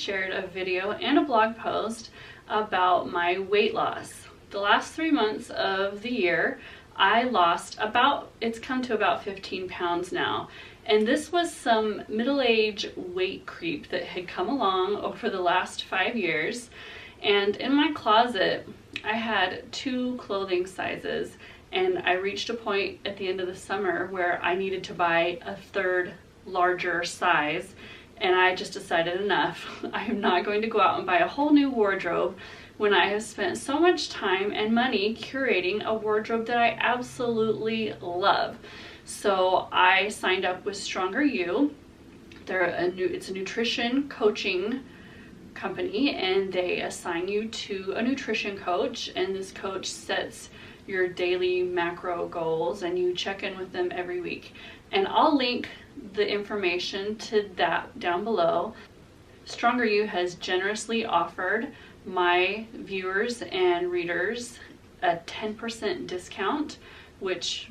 shared a video and a blog post about my weight loss. The last 3 months of the year, I lost it's come to about 15 pounds now. And this was some middle-age weight creep that had come along over the last 5 years. And in my closet, I had 2 clothing sizes, and I reached a point at the end of the summer where I needed to buy a 3rd larger size, and I just decided enough. I am not going to go out and buy a whole new wardrobe when I have spent so much time and money curating a wardrobe that I absolutely love. So I signed up with Stronger You. It's a nutrition coaching company, and they assign you to a nutrition coach, and this coach sets your daily macro goals, and you check in with them every week. And I'll link the information to that down below. Stronger You has generously offered my viewers and readers a 10% discount, which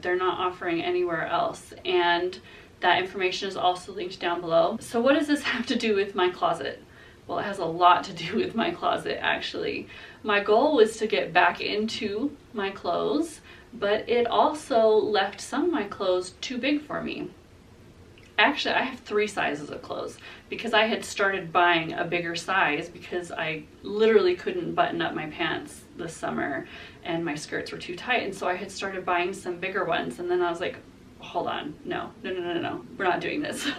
they're not offering anywhere else, and that information is also linked down below. So what does this have to do with my closet? Well, it has a lot to do with my closet, actually. My goal was to get back into my clothes, but it also left some of my clothes too big for me. Actually, I have 3 sizes of clothes because I had started buying a bigger size because I literally couldn't button up my pants this summer and my skirts were too tight, and so I had started buying some bigger ones, and then I was like, hold on, no, we're not doing this.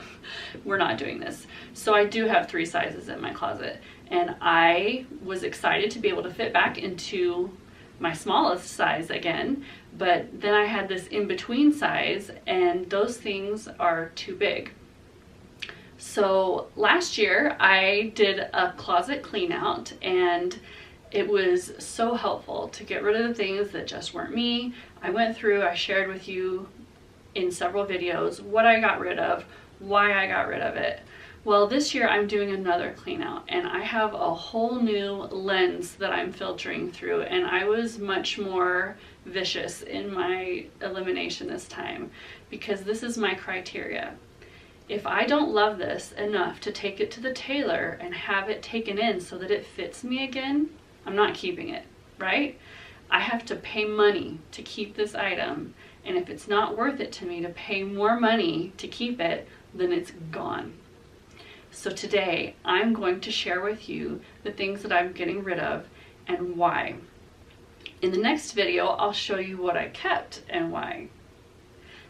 We're not doing this. So I do have 3 sizes in my closet, and I was excited to be able to fit back into my smallest size again, but then I had this in-between size, and those things are too big. So last year I did a closet clean out, and it was so helpful to get rid of the things that just weren't me. I shared with you in several videos what I got rid of, why I got rid of it. Well, this year I'm doing another clean out, and I have a whole new lens that I'm filtering through, and I was much more vicious in my elimination this time because this is my criteria. If I don't love this enough to take it to the tailor and have it taken in so that it fits me again, I'm not keeping it, right? I have to pay money to keep this item, and if it's not worth it to me to pay more money to keep it, then it's gone. So today I'm going to share with you the things that I'm getting rid of and why. In the next video, I'll show you what I kept and why.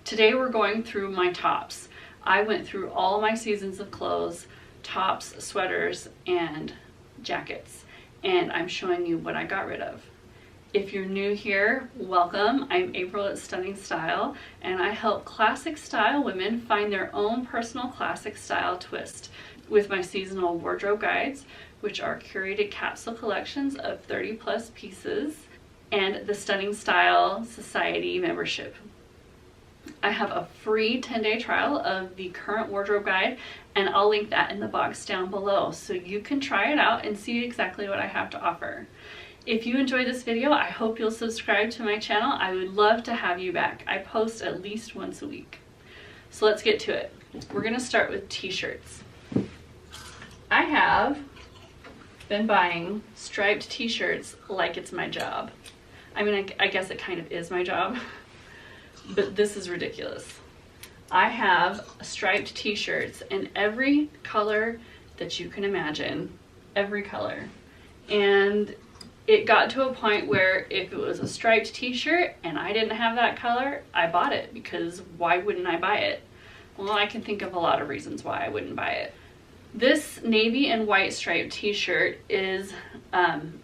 Today we're going through my tops. I went through all my seasons of clothes, tops, sweaters, and jackets, and I'm showing you what I got rid of. If you're new here, welcome. I'm April at Stunning Style, and I help classic style women find their own personal classic style twist with my seasonal wardrobe guides, which are curated capsule collections of 30+ pieces, and the Stunning Style Society membership. I have a free 10-day trial of the current wardrobe guide, and I'll link that in the box down below so you can try it out and see exactly what I have to offer. If you enjoyed this video, I hope you'll subscribe to my channel. I would love to have you back. I post at least once a week. So let's get to it. We're gonna start with t-shirts. I have been buying striped t-shirts like it's my job. I mean, I guess it kind of is my job, but this is ridiculous. I have striped t-shirts in every color that you can imagine, every color. And it got to a point where if it was a striped t-shirt and I didn't have that color, I bought it, because why wouldn't I buy it? Well, I can think of a lot of reasons why I wouldn't buy it. This navy and white striped t-shirt is,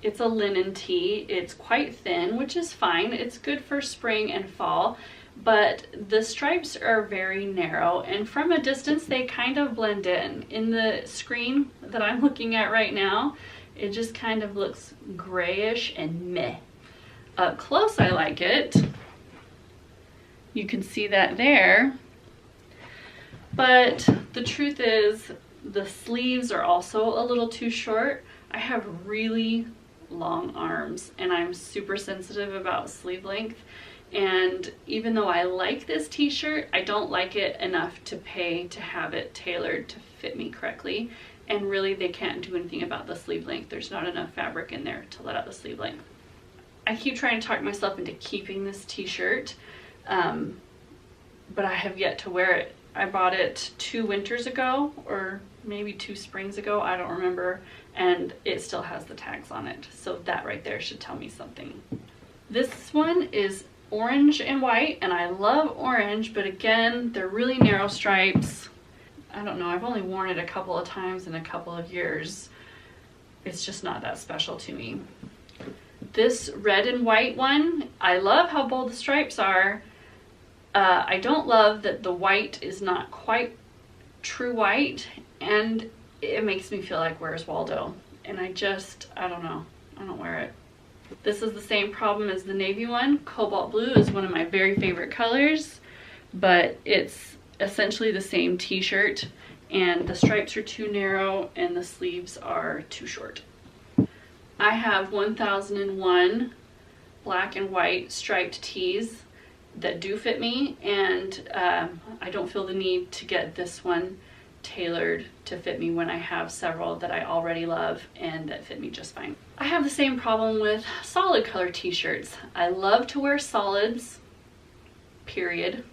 it's a linen tee. It's quite thin, which is fine. It's good for spring and fall, but the stripes are very narrow, and from a distance they kind of blend in. In the screen that I'm looking at right now, it just kind of looks grayish and meh. Up close I like it. You can see that there. But the truth is, the sleeves are also a little too short. I have really long arms, and I'm super sensitive about sleeve length. And even though I like this t-shirt, I don't like it enough to pay to have it tailored to fit me correctly. and really they can't do anything about the sleeve length. There's not enough fabric in there to let out the sleeve length. I keep trying to talk myself into keeping this t-shirt, but I have yet to wear it. I bought it 2 winters ago, or maybe 2 springs ago, I don't remember, and it still has the tags on it. So that right there should tell me something. This one is orange and white, and I love orange, but again, they're really narrow stripes. I don't know, I've only worn it a couple of times in a couple of years. It's just not that special to me. This red and white one, I love how bold the stripes are. I don't love that the white is not quite true white, and it makes me feel like Where's Waldo, and I don't know, I don't wear it. This is the same problem as the navy one. Cobalt blue is one of my very favorite colors, but it's essentially the same t-shirt, and the stripes are too narrow and the sleeves are too short. I have 1001 black and white striped tees that do fit me, and I don't feel the need to get this one tailored to fit me when I have several that I already love and that fit me just fine. I have the same problem with solid color t-shirts. I love to wear solids, period.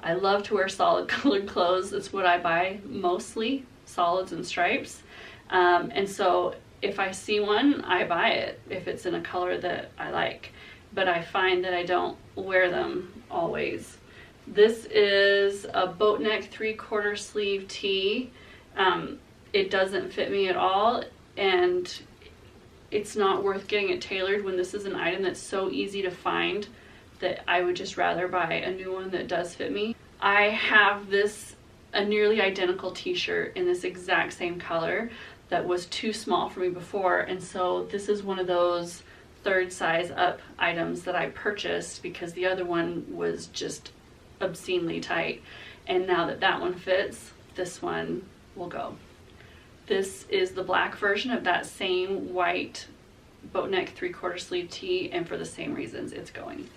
I love to wear solid colored clothes. It's what I buy mostly, solids and stripes. And so if I see one, I buy it if it's in a color that I like. But I find that I don't wear them always. This is a boat neck 3/4 sleeve tee. It doesn't fit me at all, and it's not worth getting it tailored when this is an item that's so easy to find that I would just rather buy a new one that does fit me. I have a nearly identical t-shirt in this exact same color that was too small for me before, and so this is one of those 3rd size up items that I purchased because the other one was just obscenely tight, and now that that one fits, this one will go. This is the black version of that same white boat neck 3/4 sleeve tee, and for the same reasons it's going.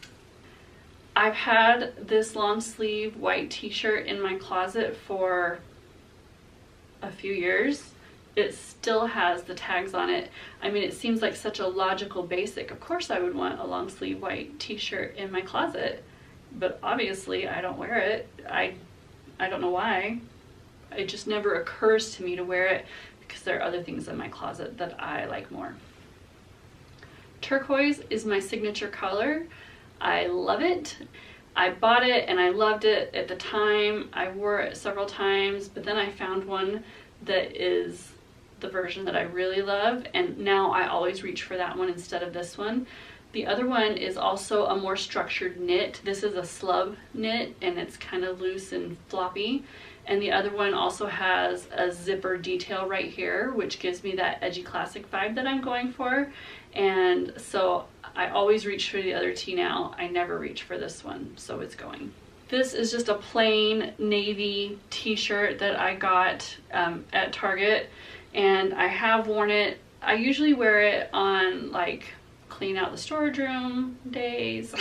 I've had this long sleeve white t-shirt in my closet for a few years. It still has the tags on it. I mean, it seems like such a logical basic. Of course I would want a long sleeve white t-shirt in my closet, but obviously I don't wear it. I don't know why. It just never occurs to me to wear it because there are other things in my closet that I like more. Turquoise is my signature color. I love it. I bought it and I loved it at the time. I wore it several times, but then I found one that is the version that I really love, and now I always reach for that one instead of this one. The other one is also a more structured knit. This is a slub knit, and it's kind of loose and floppy. And the other one also has a zipper detail right here, which gives me that edgy classic vibe that I'm going for. And so I always reach for the other tee now. I never reach for this one, so it's going. This is just a plain navy t-shirt that I got at Target, and I have worn it. I usually wear it on like clean out the storage room days,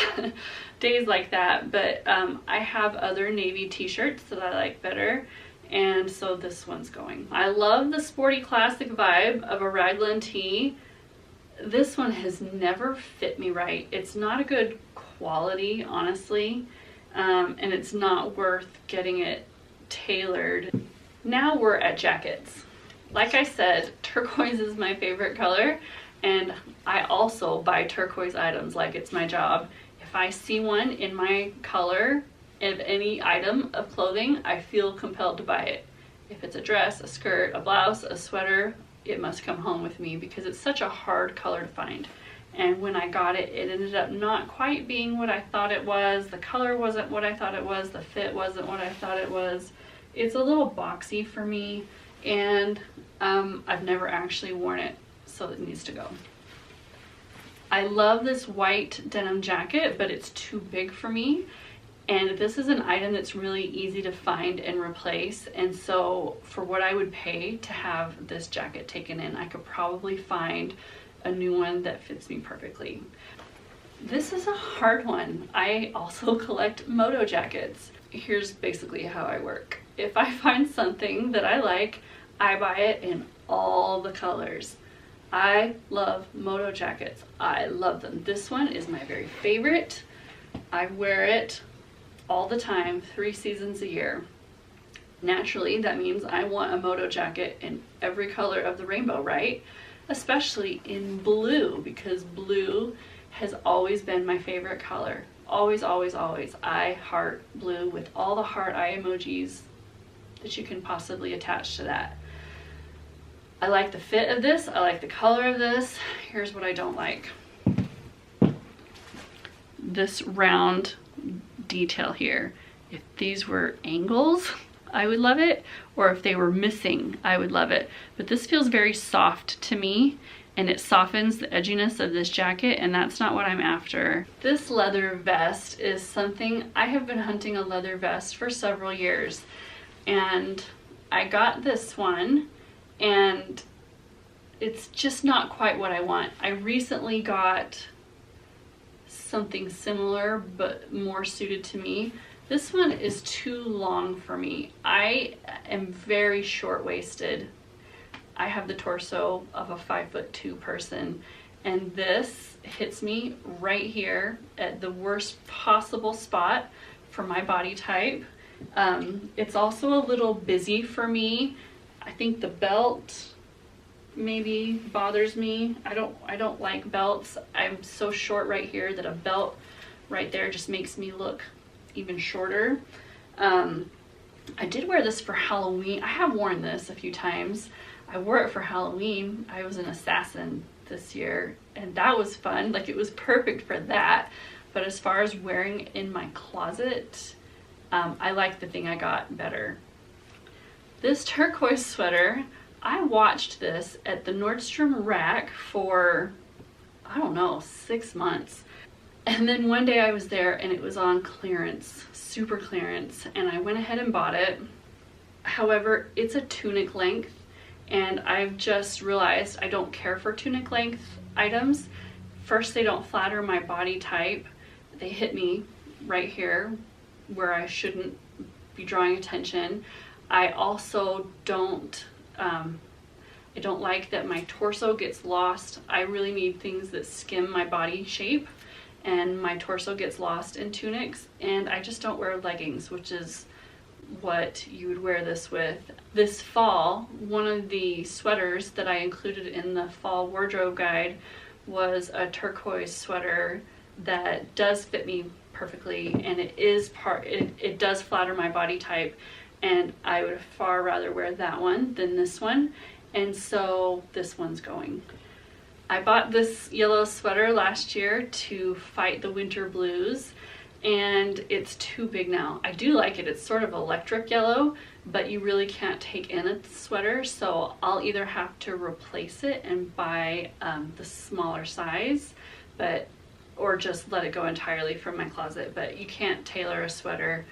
days like that, but I have other navy t-shirts that I like better, and so this one's going. I love the sporty classic vibe of a raglan tee. This one has never fit me right. It's not a good quality, honestly, and it's not worth getting it tailored. Now we're at jackets. Like I said, turquoise is my favorite color, and I also buy turquoise items like it's my job. If I see one in my color of any item of clothing, I feel compelled to buy it. If it's a dress, a skirt, a blouse, a sweater, it must come home with me because it's such a hard color to find. And when I got it, it ended up not quite being what I thought it was. The color wasn't what I thought it was. The fit wasn't what I thought it was. It's a little boxy for me, and I've never actually worn it, so it needs to go. I love this white denim jacket, but it's too big for me. And this is an item that's really easy to find and replace. And so for what I would pay to have this jacket taken in, I could probably find a new one that fits me perfectly. This is a hard one. I also collect moto jackets. Here's basically how I work. If I find something that I like, I buy it in all the colors. I love moto jackets. I love them. This one is my very favorite. I wear it all the time, 3 seasons a year. Naturally, that means I want a moto jacket in every color of the rainbow, right? Especially in blue, because blue has always been my favorite color. Always, always, always. I heart blue with all the heart eye emojis that you can possibly attach to that. I like the fit of this. I like the color of this. Here's what I don't like. This round detail here. If these were angles, I would love it. Or if they were missing, I would love it. But this feels very soft to me, and it softens the edginess of this jacket, and that's not what I'm after. This leather vest is something, I have been hunting a leather vest for several years, and I got this one, and it's just not quite what I want. I recently got something similar but more suited to me. This one is too long for me. I am very short-waisted. I have the torso of a 5'2" person, and this hits me right here at the worst possible spot for my body type. It's also a little busy for me. I think the belt maybe bothers me. I don't like belts. I'm so short right here that a belt right there just makes me look even shorter. I did wear this for Halloween. I have worn this a few times. I wore it for Halloween. I was an assassin this year, and that was fun. Like, it was perfect for that. But as far as wearing in my closet, I like the thing I got better. This turquoise sweater, I watched this at the Nordstrom rack for, I don't know, 6 months. And then one day I was there and it was on clearance, super clearance, and I went ahead and bought it. However, it's a tunic length, and I've just realized I don't care for tunic length items. First, they don't flatter my body type. They hit me right here where I shouldn't be drawing attention. I also don't, I don't like that my torso gets lost. I really need things that skim my body shape, and my torso gets lost in tunics, and I just don't wear leggings, which is what you would wear this with. This fall, one of the sweaters that I included in the fall wardrobe guide was a turquoise sweater that does fit me perfectly, and it does flatter my body type, and I would far rather wear that one than this one, and so this one's going. I bought this yellow sweater last year to fight the winter blues, and it's too big now. I do like it. It's sort of electric yellow, but you really can't take in a sweater, so I'll either have to replace it and buy the smaller size, or just let it go entirely from my closet. But you can't tailor a sweater,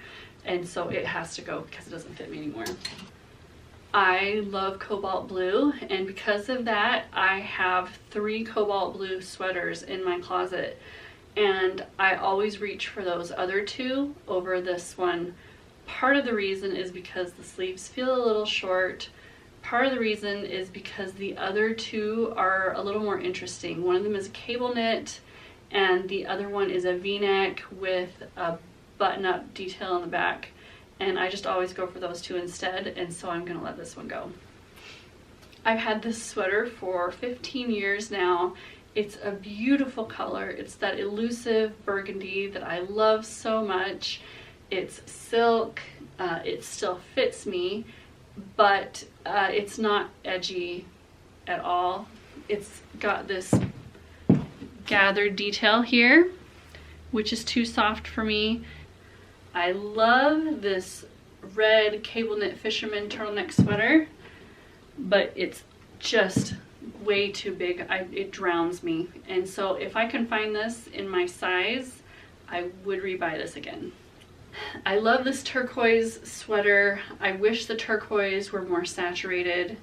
and so it has to go because it doesn't fit me anymore. I love cobalt blue, and because of that, I have 3 cobalt blue sweaters in my closet, and I always reach for those other 2 over this one. Part of the reason is because the sleeves feel a little short. Part of the reason is because the other 2 are a little more interesting. One of them is a cable knit, and the other one is a V-neck with a button-up detail on the back. And I just always go for those 2 instead, and so I'm gonna let this one go. I've had this sweater for 15 years now. It's a beautiful color. It's that elusive burgundy that I love so much. It's silk, it still fits me, but it's not edgy at all. It's got this gathered detail here, which is too soft for me. I love this red cable knit fisherman turtleneck sweater, but it's just way too big. It drowns me. And so if I can find this in my size, I would rebuy this again. I love this turquoise sweater. I wish the turquoise were more saturated,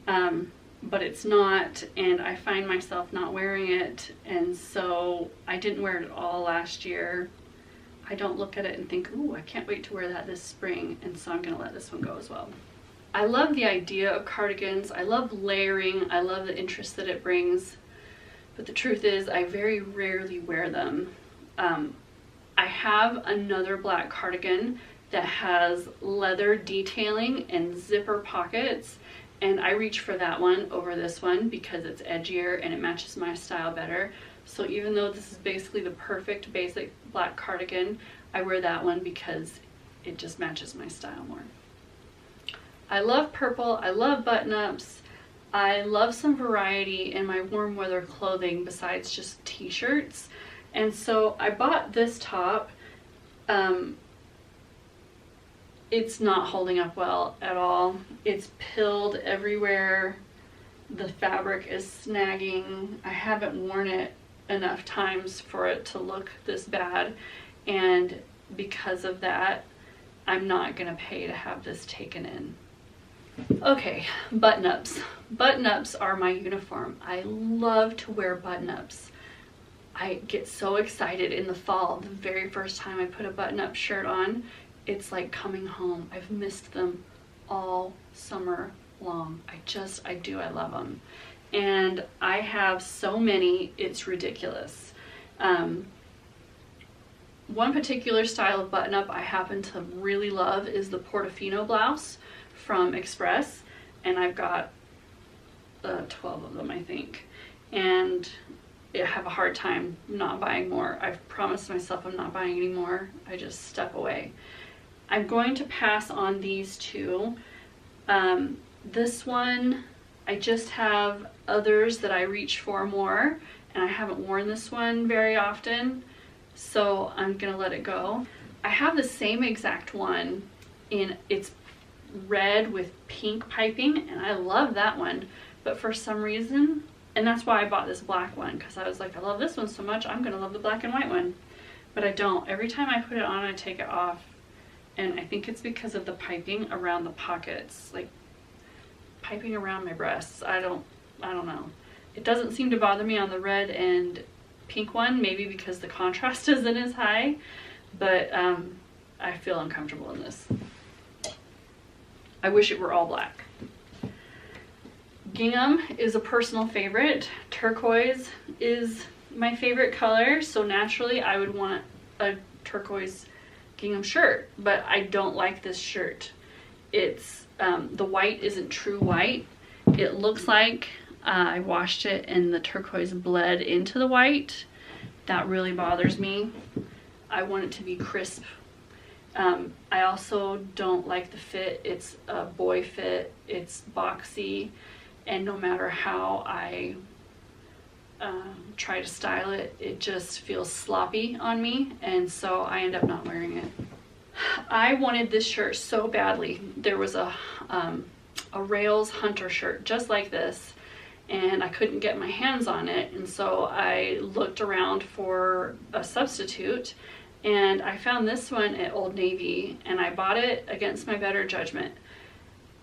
but it's not, and I find myself not wearing it, and so I didn't wear it at all last year. I don't look at it and think, ooh, I can't wait to wear that this spring, and so I'm gonna let this one go as well. I love the idea of cardigans. I love layering. I love the interest that it brings. But the truth is, I very rarely wear them. I have another black cardigan that has leather detailing and zipper pockets, and I reach for that one over this one because it's edgier and it matches my style better. So even though this is basically the perfect basic black cardigan, I wear that one because it just matches my style more. I love purple. I love button-ups. I love some variety in my warm weather clothing besides just t-shirts. And so I bought this top. It's not holding up well at all. It's pilled everywhere. The fabric is snagging. I haven't worn it enough times for it to look this bad. And because of that, I'm not gonna pay to have this taken in. Okay, button-ups. Button-ups are my uniform. I love to wear button-ups. I get so excited in the fall. The very first time I put a button-up shirt on, it's like coming home. I've missed them all summer long. I do. I love them. And I have so many, it's ridiculous. One particular style of button-up I happen to really love is the Portofino blouse from Express, and I've got 12 of them, I think. And I have a hard time not buying more. I've promised myself I'm not buying any more. I just step away. I'm going to pass on these two. This one, I just have others that I reach for more, and I haven't worn this one very often, so I'm gonna let it go. I have the same exact one it's red with pink piping, and I love that one, but for some reason, and that's why I bought this black one, because I was like, I love this one so much, I'm gonna love the black and white one. But I don't. Every time I put it on, I take it off, and I think it's because of the piping around the pockets, like piping around my breasts. I don't know. It doesn't seem to bother me on the red and pink one, maybe because the contrast isn't as high, but I feel uncomfortable in this. I wish it were all black. Gingham is a personal favorite. Turquoise is my favorite color, so naturally I would want a turquoise gingham shirt, but I don't like this shirt. It's the white isn't true white. It looks like I washed it and the turquoise bled into the white. That really bothers me. I want it to be crisp. I also don't like the fit. It's a boy fit. It's boxy, and no matter how I try to style it, it just feels sloppy on me, and so I end up not wearing it. I wanted this shirt so badly. There was a Rails Hunter shirt just like this, and I couldn't get my hands on it, and so I looked around for a substitute, and I found this one at Old Navy, and I bought it against my better judgment.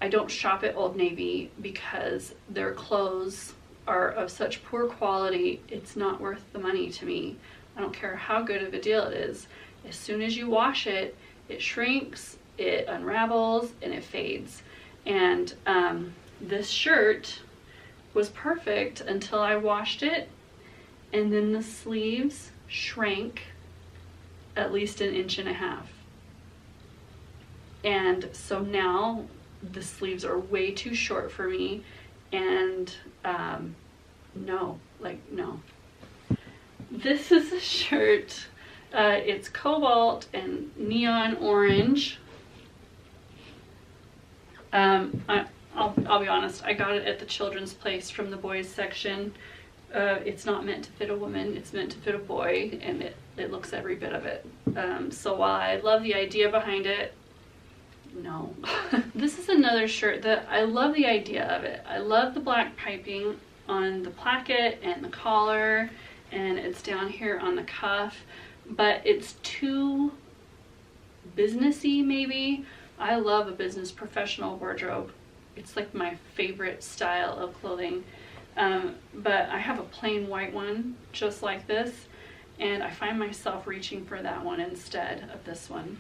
I don't shop at Old Navy because their clothes are of such poor quality, it's not worth the money to me. I don't care how good of a deal it is. As soon as you wash it, it shrinks, it unravels, and it fades. And this shirt was perfect until I washed it, and then the sleeves shrank at least 1.5 inches. And so now the sleeves are way too short for me, and no. This is a shirt. It's cobalt and neon orange. I'll be honest, I got it at the children's place from the boys section. It's not meant to fit a woman, it's meant to fit a boy, and it looks every bit of it. So while I love the idea behind it, no. This is another shirt that I love the idea of it. I love the black piping on the placket and the collar, and it's down here on the cuff, but it's too businessy maybe. I love a business professional wardrobe. It's like my favorite style of clothing. But I have a plain white one just like this, and I find myself reaching for that one instead of this one.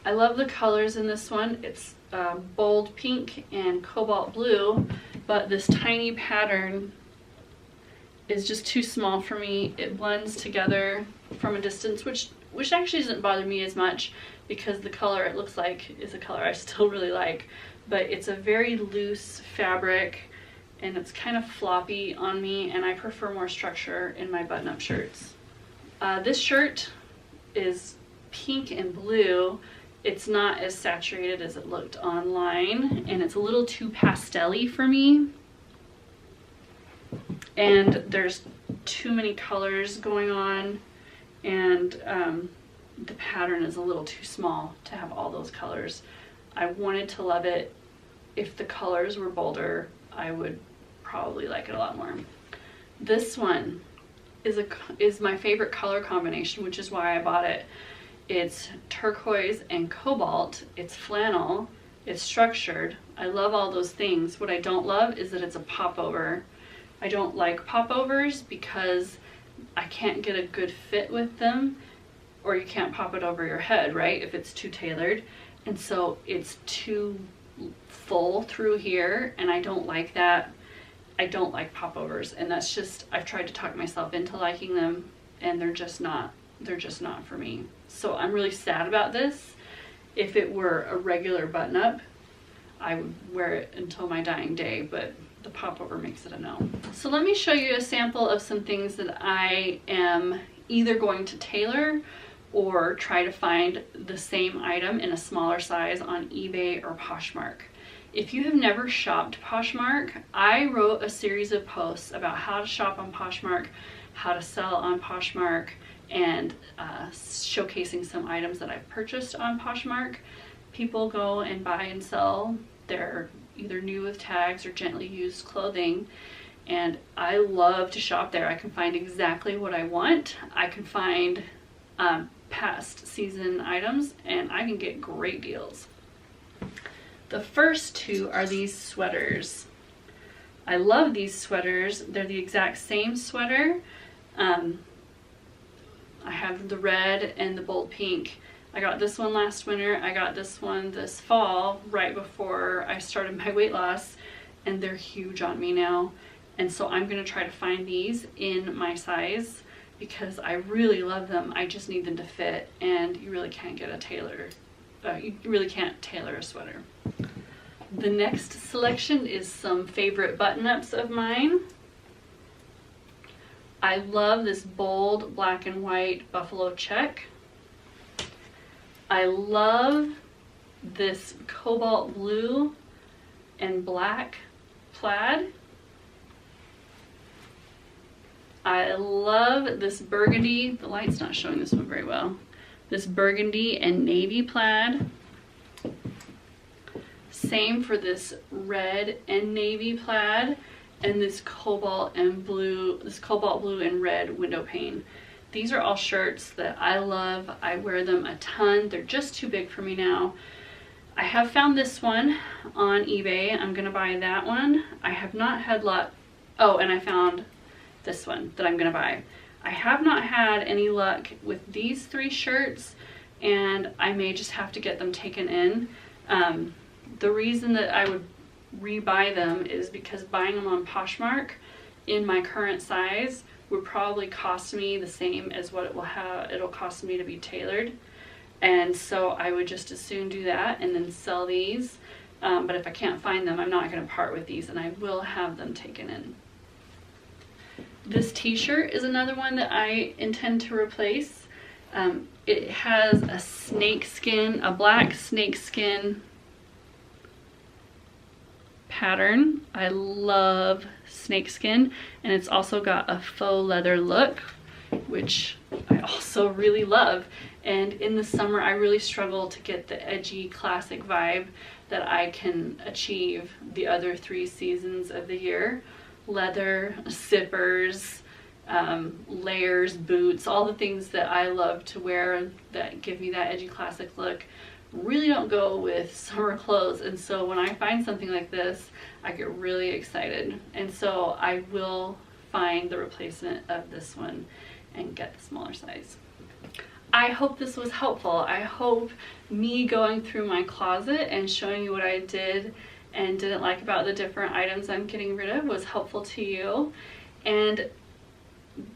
I love the colors in this one. It's bold pink and cobalt blue, but this tiny pattern is just too small for me. It blends together from a distance, which actually doesn't bother me as much because the color it looks like is a color I still really like, but it's a very loose fabric and it's kind of floppy on me, and I prefer more structure in my button-up shirts. This shirt is pink and blue. It's not as saturated as it looked online, and it's a little too pastel-y for me. And there's too many colors going on, and the pattern is a little too small to have all those colors. I wanted to love it. If the colors were bolder, I would probably like it a lot more. This one is my favorite color combination, which is why I bought it. It's turquoise and cobalt. It's flannel. It's structured. I love all those things. What I don't love is that it's a popover. I don't like popovers because I can't get a good fit with them, or you can't pop it over your head, right? If it's too tailored. And so it's too full through here, and I don't like that. I don't like popovers, and that's just, I've tried to talk myself into liking them, and they're just not for me. So I'm really sad about this. If it were a regular button-up, I would wear it until my dying day, but the popover makes it a no. So let me show you a sample of some things that I am either going to tailor or try to find the same item in a smaller size on eBay or Poshmark. If you have never shopped Poshmark, I wrote a series of posts about how to shop on Poshmark, how to sell on Poshmark, and showcasing some items that I've purchased on Poshmark. People go and buy and sell their either new with tags or gently used clothing, and I love to shop there. I can find exactly what I want. I can find past season items, and I can get great deals. The first two are these sweaters. I love these sweaters. They're the exact same sweater. I have the red and the bold pink. I got this one last winter. I got this one this fall, right before I started my weight loss, and they're huge on me now. And so I'm gonna try to find these in my size because I really love them. I just need them to fit, and you really can't get a tailor. You really can't tailor a sweater. The next selection is some favorite button-ups of mine. I love this bold black and white buffalo check. I love this cobalt blue and black plaid. I love this burgundy, the light's not showing this one very well, this burgundy and navy plaid. Same for this red and navy plaid, and this cobalt blue and red window pane. These are all shirts that I love. I wear them a ton. They're just too big for me now. I have found this one on eBay. I'm gonna buy that one. I have not had luck. Oh, and I found this one that I'm gonna buy. I have not had any luck with these three shirts, and I may just have to get them taken in. The reason that I would rebuy them is because buying them on Poshmark in my current size would probably cost me the same as what it'll cost me to be tailored. And so I would just as soon do that and then sell these. But if I can't find them, I'm not gonna part with these, and I will have them taken in. This t-shirt is another one that I intend to replace. It has a snakeskin, a black snakeskin pattern. I love snakeskin, and it's also got a faux leather look, which I also really love. And in the summer, I really struggle to get the edgy classic vibe that I can achieve the other 3 seasons of the year. Leather, zippers, layers, boots, all the things that I love to wear that give me that edgy classic look really don't go with summer clothes. And so when I find something like this, I get really excited. And so I will find the replacement of this one and get the smaller size. I hope this was helpful. I hope me going through my closet and showing you what I did and didn't like about the different items I'm getting rid of was helpful to you. And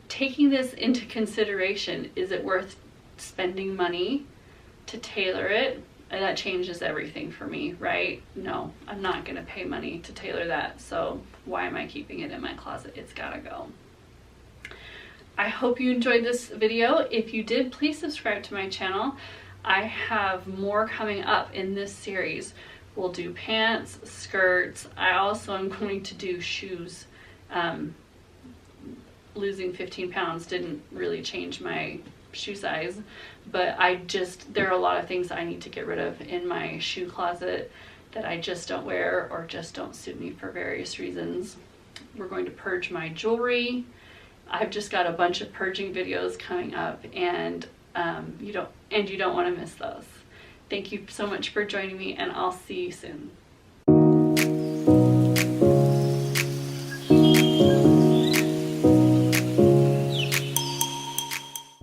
taking this into consideration, is it worth spending money to tailor it? And that changes everything for me, right? No, I'm not gonna pay money to tailor that, so why am I keeping it in my closet? It's gotta go. I hope you enjoyed this video. If you did, please subscribe to my channel. I have more coming up in this series. We'll do pants, skirts. I also am going to do shoes. Losing 15 pounds didn't really change my shoe size, but there are a lot of things I need to get rid of in my shoe closet that I just don't wear or just don't suit me for various reasons. We're going to purge my jewelry. I've just got a bunch of purging videos coming up, and you don't want to miss those. Thank you so much for joining me, and I'll see you soon.